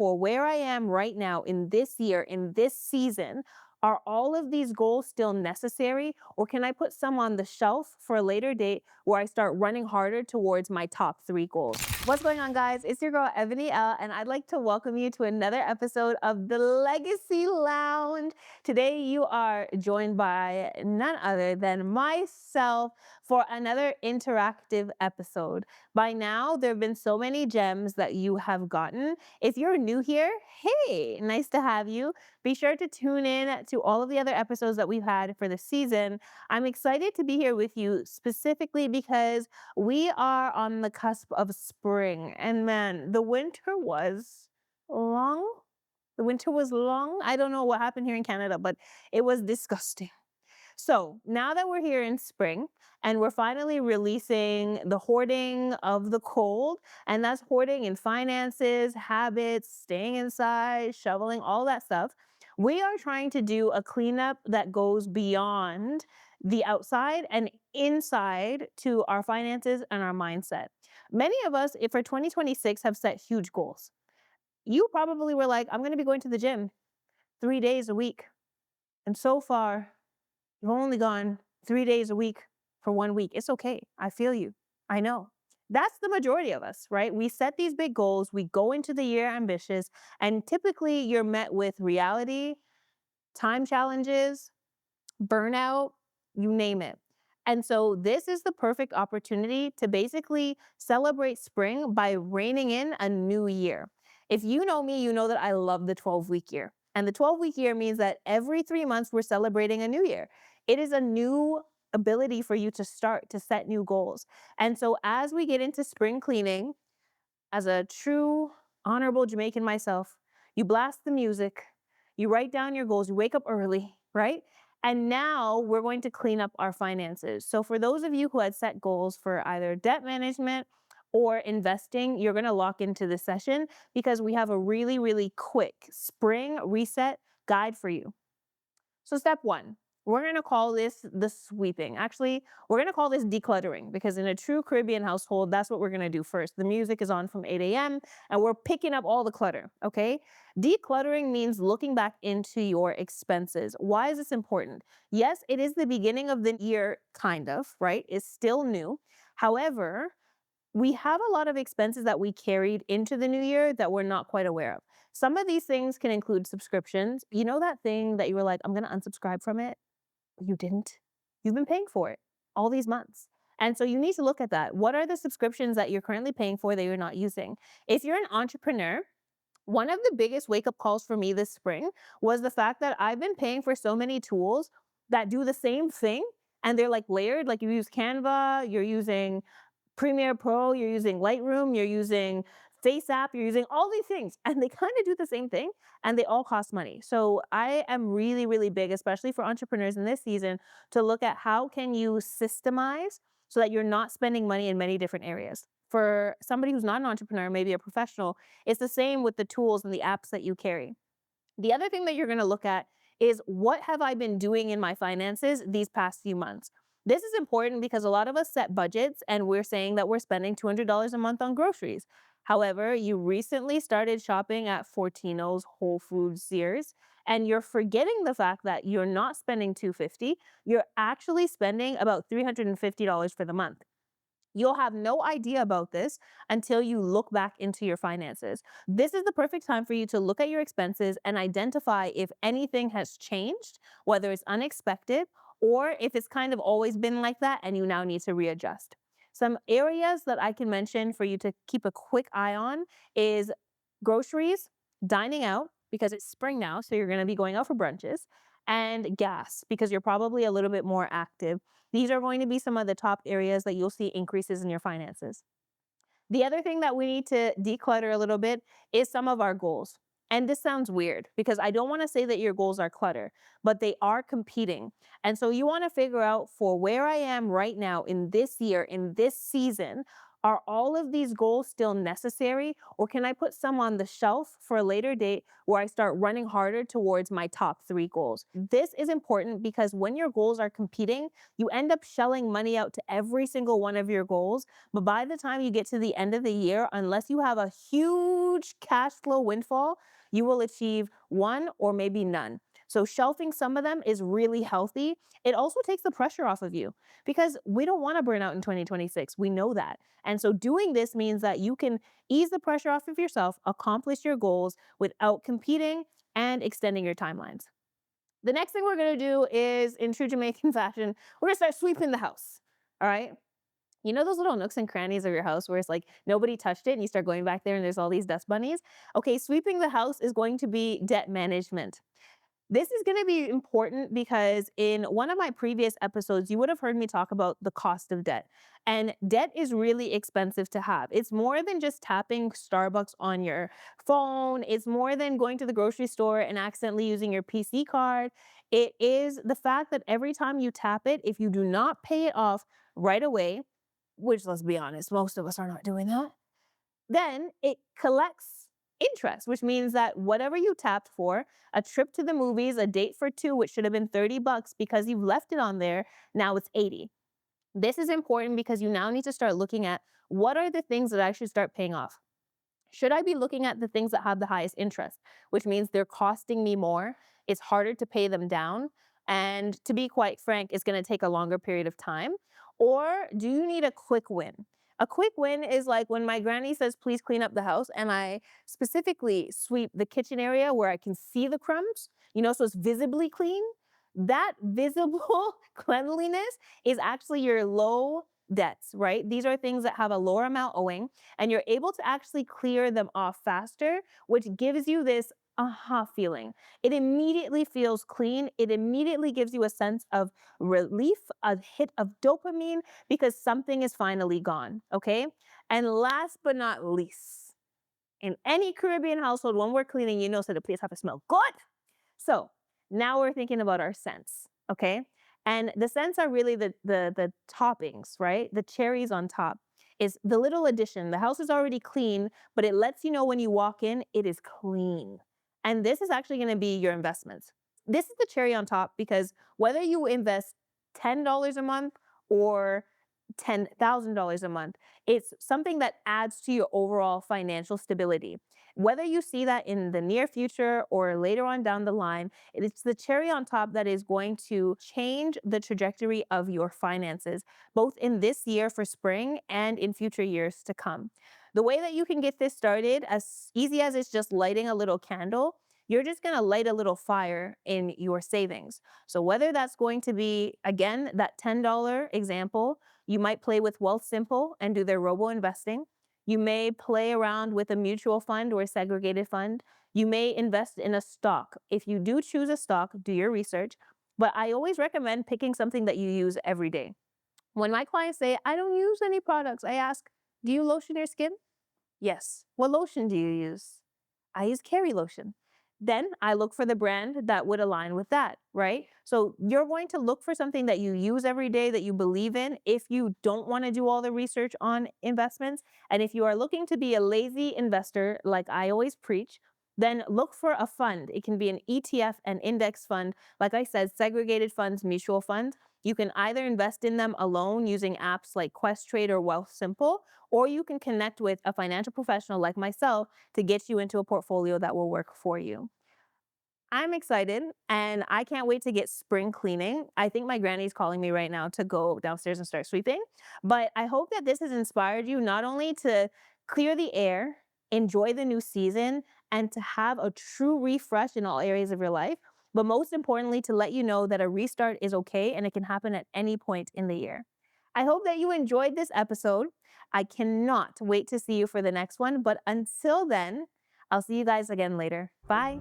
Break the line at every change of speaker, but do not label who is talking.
for where I am right now in this year, in this season. Are all of these goals still necessary, or can I put some on the shelf for a later date where I start running harder towards my top 3 goals? What's going on, guys? It's your girl, Eboni Elle, and I'd like to welcome you to another episode of the Legacy Lounge. Today, you are joined by none other than myself for another interactive episode. By now, there have been so many gems that you have gotten. If you're new here, hey, nice to have you. Be sure to tune in to all of the other episodes that we've had for the season. I'm excited to be here with you specifically because we are on the cusp of spring. And man, the winter was long. The winter was long. I don't know what happened here in Canada, but it was disgusting. So now that we're here in spring and we're finally releasing the hoarding of the cold, and that's hoarding in finances, habits, staying inside, shoveling, all that stuff, we are trying to do a cleanup that goes beyond the outside and inside to our finances and our mindset. Many of us, if for 2026, have set huge goals. You probably were like, I'm going to be going to the gym 3 days a week. And so far, you've only gone 3 days a week for 1 week. It's okay. I feel you. I know. That's the majority of us, right? We set these big goals. We go into the year ambitious, and typically you're met with reality, time challenges, burnout, you name it. And so this is the perfect opportunity to basically celebrate spring by reining in a new year. If you know me, you know that I love the 12-week year. And the 12-week year means that every 3 months we're celebrating a new year. It is a new ability for you to start to set new goals. And so as we get into spring cleaning, as a true honorable Jamaican myself, you blast the music, you write down your goals, you wake up early, right? And now we're going to clean up our finances. So for those of you who had set goals for either debt management or investing, you're going to lock into this session because we have a really, really quick spring reset guide for you. So step 1, we're going to call this the sweeping. Actually, we're going to call this decluttering because in a true Caribbean household, that's what we're going to do first. The music is on from 8 a.m. and we're picking up all the clutter, okay? Decluttering means looking back into your expenses. Why is this important? Yes, it is the beginning of the year, kind of, right? It's still new. However, we have a lot of expenses that we carried into the new year that we're not quite aware of. Some of these things can include subscriptions. You know that thing that you were like, I'm going to unsubscribe from it? You didn't. You've been paying for it all these months. And so you need to look at that. What are the subscriptions that you're currently paying for that you're not using? If you're an entrepreneur, one of the biggest wake-up calls for me this spring was the fact that I've been paying for so many tools that do the same thing, and they're like layered. Like you use Canva, you're using Premiere Pro, you're using Lightroom, you're using FaceApp, you're using all these things, and they kind of do the same thing, and they all cost money. So I am really, really big, especially for entrepreneurs in this season, to look at how can you systemize so that you're not spending money in many different areas. For somebody who's not an entrepreneur, maybe a professional, it's the same with the tools and the apps that you carry. The other thing that you're going to look at is what have I been doing in my finances these past few months? This is important because a lot of us set budgets and we're saying that we're spending $200 a month on groceries. However, you recently started shopping at Fortino's, Whole Foods, Sears, and you're forgetting the fact that you're not spending $250. You're actually spending about $350 for the month. You'll have no idea about this until you look back into your finances. This is the perfect time for you to look at your expenses and identify if anything has changed, whether it's unexpected or if it's kind of always been like that and you now need to readjust. Some areas that I can mention for you to keep a quick eye on is groceries, dining out, because it's spring now, so you're going to be going out for brunches, and gas, because you're probably a little bit more active. These are going to be some of the top areas that you'll see increases in your finances. The other thing that we need to declutter a little bit is some of our goals. And this sounds weird because I don't want to say that your goals are clutter, but they are competing. And so you want to figure out for where I am right now in this year, in this season, Are all of these goals still necessary, or can I put some on the shelf for a later date where I start running harder towards my top 3 goals? This is important because when your goals are competing, you end up shelling money out to every single one of your goals. But by the time you get to the end of the year, unless you have a huge cash flow windfall, you will achieve one or maybe none. So shelving some of them is really healthy. It also takes the pressure off of you because we don't want to burn out in 2026. We know that. And so doing this means that you can ease the pressure off of yourself, accomplish your goals without competing and extending your timelines. The next thing we're going to do is, in true Jamaican fashion, we're going to start sweeping the house. All right. You know those little nooks and crannies of your house where it's like nobody touched it and you start going back there and there's all these dust bunnies? Okay, sweeping the house is going to be debt management. This is going to be important because in one of my previous episodes, you would have heard me talk about the cost of debt. And debt is really expensive to have. It's more than just tapping Starbucks on your phone. It's more than going to the grocery store and accidentally using your PC card. It is the fact that every time you tap it, if you do not pay it off right away, which, let's be honest, most of us are not doing that, then it collects interest, which means that whatever you tapped for, a trip to the movies, a date for 2, which should have been $30 because you've left it on there, now it's 80. This is important because you now need to start looking at what are the things that I should start paying off. Should I be looking at the things that have the highest interest, which means they're costing me more, it's harder to pay them down, and to be quite frank, it's going to take a longer period of time? Or do you need a quick win? A quick win is like when my granny says, please clean up the house, and I specifically sweep the kitchen area where I can see the crumbs, so it's visibly clean. That visible cleanliness is actually your low debts, right? These are things that have a lower amount owing, and you're able to actually clear them off faster, which gives you this aha feeling. It immediately feels clean. It immediately gives you a sense of relief, a hit of dopamine, because something is finally gone, okay? And last but not least, in any Caribbean household, when we're cleaning, so the place have to smell good. So now we're thinking about our scents, okay? And the scents are really the toppings, right? The cherries on top is the little addition. The house is already clean, but it lets you know when you walk in, it is clean. And this is actually going to be your investments. This is the cherry on top because whether you invest $10 a month or $10,000 a month, it's something that adds to your overall financial stability. Whether you see that in the near future or later on down the line, it's the cherry on top that is going to change the trajectory of your finances, both in this year for spring and in future years to come. The way that you can get this started, as easy as it's just lighting a little candle, you're just going to light a little fire in your savings. So whether that's going to be, again, that $10 example, you might play with 𝗬𝗰𝗹𝗃 and do their robo investing. You may play around with a mutual fund or a segregated fund. You may invest in a stock. If you do choose a stock, do your research. But I always recommend picking something that you use every day. When my clients say, I don't use any products, I ask, do you lotion your skin? Yes. What lotion do you use? I use 𝗘𝗄𝗽 lotion. Then I look for the brand that would align with that, right? So you're going to look for something that you use every day that you believe in if you don't want to do all the research on investments. And if you are looking to be a lazy investor, like I always preach, then look for a fund. It can be an ETF, an index fund. Like I said, segregated funds, mutual funds. You can either invest in them alone using apps like Questrade or 𝗬𝗰𝗹, or you can connect with a financial professional like myself to get you into a portfolio that will work for you. I'm excited and I can't wait to get spring cleaning. I think my granny's calling me right now to go downstairs and start sweeping. But I hope that this has inspired you not only to clear the air, enjoy the new season, and to have a true refresh in all areas of your life, but most importantly, to let you know that a restart is okay and it can happen at any point in the year. I hope that you enjoyed this episode. I cannot wait to see you for the next one. But until then, I'll see you guys again later. Bye.